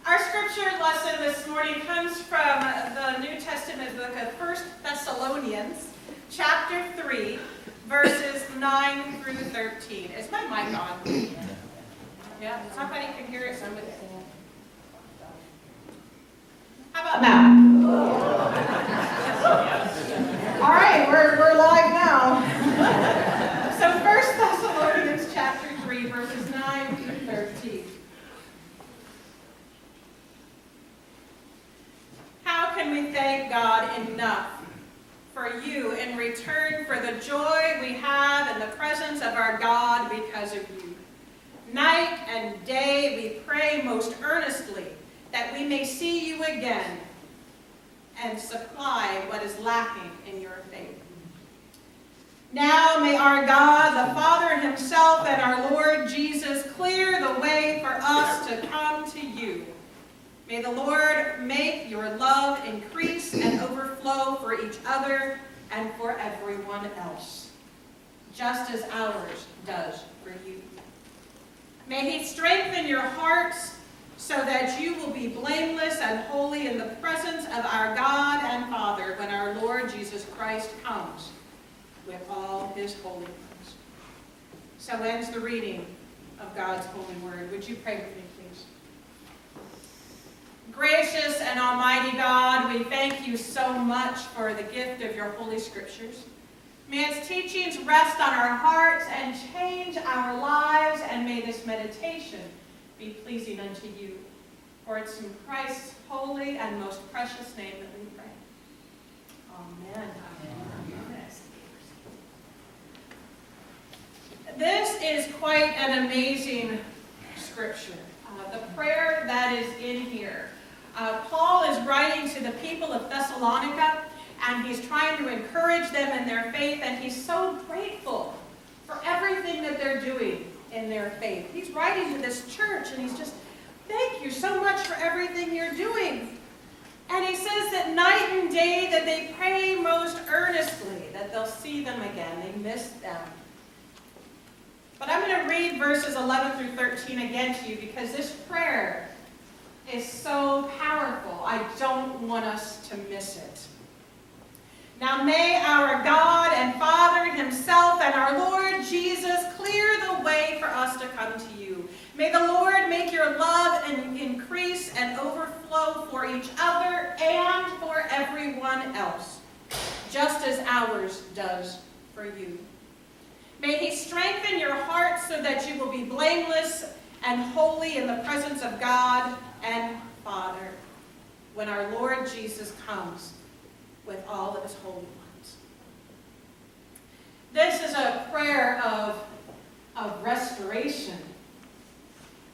Our scripture lesson this morning comes from the New Testament book of 1 Thessalonians, chapter 3, verses 9 through 13. Is my mic on? Yeah, somebody can hear it, somebody can. How about now? All right, we're live now. So 1 Thessalonians chapter 3, verses 9 through 13. How can we thank God enough for you in return for the joy we have in the presence of our God because of you? Night and day we pray most earnestly that we may see you again and supply what is lacking in your faith. Now may our God, the Father himself, and our Lord Jesus clear the way for us to come to you. May the Lord make your love increase and overflow for each other and for everyone else, just as ours does for you. May he strengthen your hearts so that you will be blameless and holy in the presence of our God and Father when our Lord Jesus Christ comes with all his holy ones. So ends the reading of God's holy word. Would you pray with me, please? Gracious and almighty God, we thank you so much for the gift of your holy scriptures. May its teachings rest on our hearts and change our lives, and may this meditation be pleasing unto you. For it's in Christ's holy and most precious name that we pray. Amen. This is quite an amazing scripture. The prayer that is in here. Paul is writing to the people of Thessalonica, and he's trying to encourage them in their faith, and he's so grateful for everything that they're doing in their faith. He's writing to this church, and he's just, thank you so much for everything you're doing. And he says that night and day that they pray most earnestly that they'll see them again. They miss them. But I'm going to read verses 11 through 13 again to you because this prayer is so powerful. I don't want us to miss it. Now may our God and Father himself and our Lord Jesus clear the way for us to come to you. May the Lord make your love and increase and overflow for each other and for everyone else, just as ours does for you. May he strengthen your hearts so that you will be blameless and holy in the presence of God and Father when our Lord Jesus comes with all of his holy ones. This is a prayer of restoration.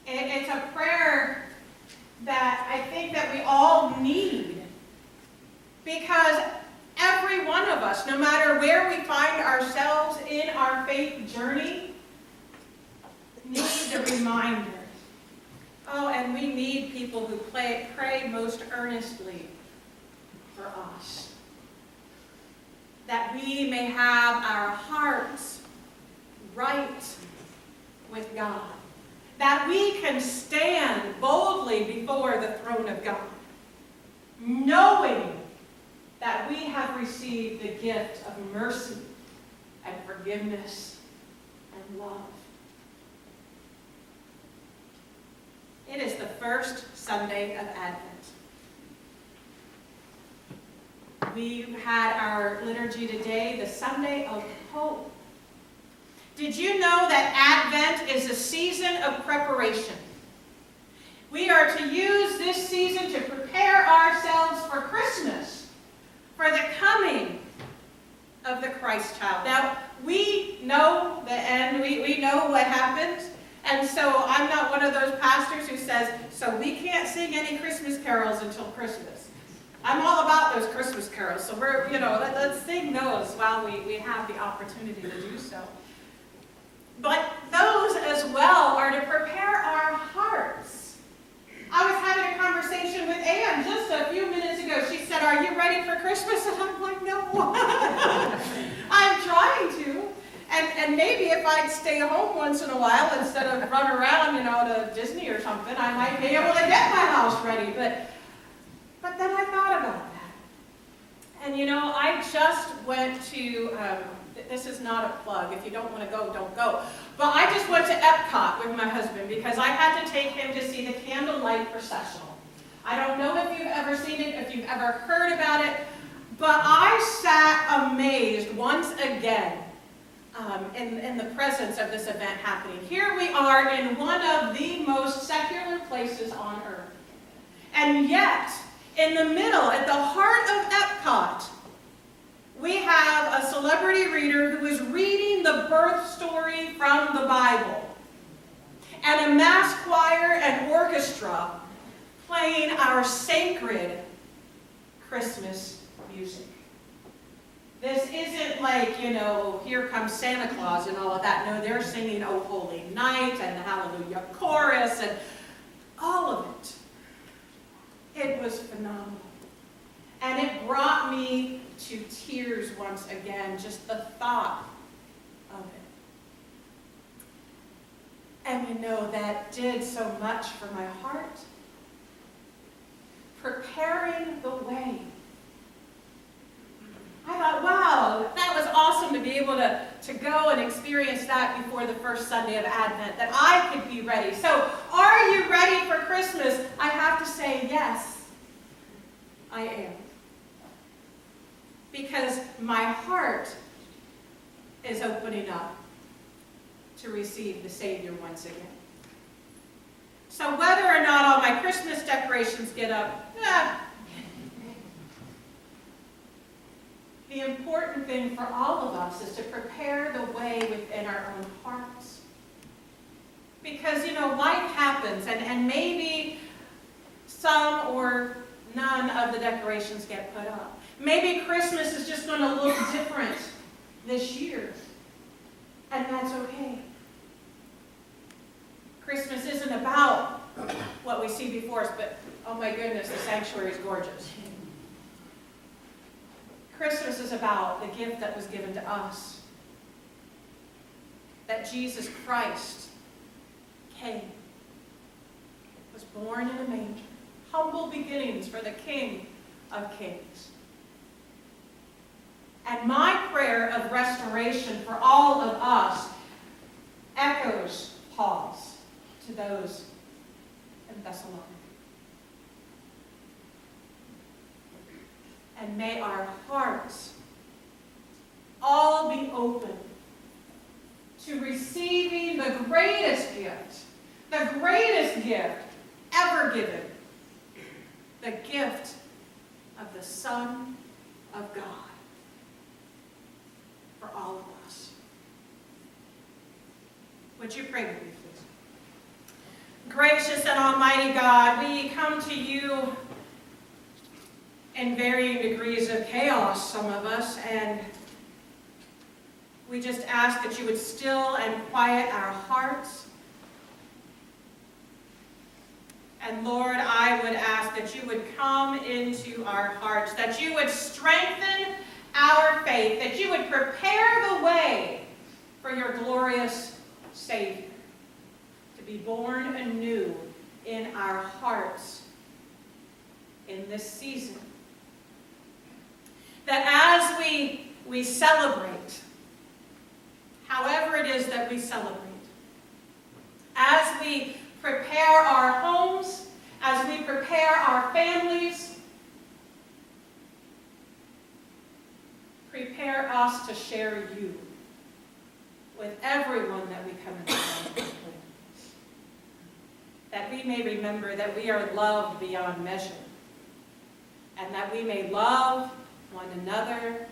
It's a prayer that I think that we all need, because every one of us, no matter where we find ourselves in our faith journey, needs a reminder. Oh, and we need people who pray most earnestly for us, that we may have our hearts right with God, that we can stand boldly before the throne of God, knowing that we have received the gift of mercy and forgiveness and love. It is the first Sunday of Advent. We had our liturgy today, the Sunday of Hope. Did you know that Advent is a season of preparation? We are to use this season to prepare ourselves for Christmas, for the coming of the Christ child. Now, we know the end. We know what happens. And so I'm not one of those pastors who says, so we can't sing any Christmas carols until Christmas. I'm all about those Christmas carols. So let's sing those while we have the opportunity to do so. But those as well are to prepare our hearts. I was having a conversation with Ann just a few minutes ago. She said, are you ready for Christmas? And I'm like, no. I'm trying to. And maybe if I'd stay home once in a while instead of run around, to Disney or something, I might be able to get my house ready. But then I thought about that. And I just went to, this is not a plug. If you don't want to go, don't go. But I just went to Epcot with my husband because I had to take him to see the candlelight processional. I don't know if you've ever seen it, if you've ever heard about it, but I sat amazed once again in the presence of this event happening. Here we are in one of the most secular places on earth. And yet, in the middle, at the heart of Epcot, we have a celebrity reader who is reading the birth story from the Bible, and a mass choir and orchestra playing our sacred Christmas music. This isn't like, Here Comes Santa Claus and all of that. No, they're singing Oh Holy Night and the Hallelujah Chorus and all of it. It was phenomenal. And it brought me to tears once again, just the thought of it. And that did so much for my heart. Preparing the way. I thought, wow, that was awesome to be able to go and experience that before the first Sunday of Advent, that I could be ready. So, are you ready for Christmas? I have to say, yes, I am. Because my heart is opening up to receive the Savior once again. So whether or not all my Christmas decorations get up, the important thing for all of us is to prepare the way within our own hearts. Because, life happens, and maybe some or none of the decorations get put up. Maybe Christmas is just going to look different this year, and that's okay. Christmas isn't about what we see before us, but oh my goodness, the sanctuary is gorgeous. Christmas is about the gift that was given to us. That Jesus Christ came, was born in a manger. Humble beginnings for the King of Kings. And my prayer of restoration for all of us echoes Paul's to those in Thessalonica. And may our hearts all be open to receiving the greatest gift ever given, the gift of the Son of God for all of us. Would you pray with me, please? Gracious and almighty God, we come to you in varying degrees of chaos, some of us, and we just ask that you would still and quiet our hearts. And Lord, I would ask that you would come into our hearts, that you would strengthen our faith, that you would prepare the way for your glorious Savior to be born anew in our hearts in this season. That as we celebrate, however it is that we celebrate, as we prepare our homes, as we prepare our families, prepare us to share you with everyone that we come into contact with. That we may remember that we are loved beyond measure, and that we may love one another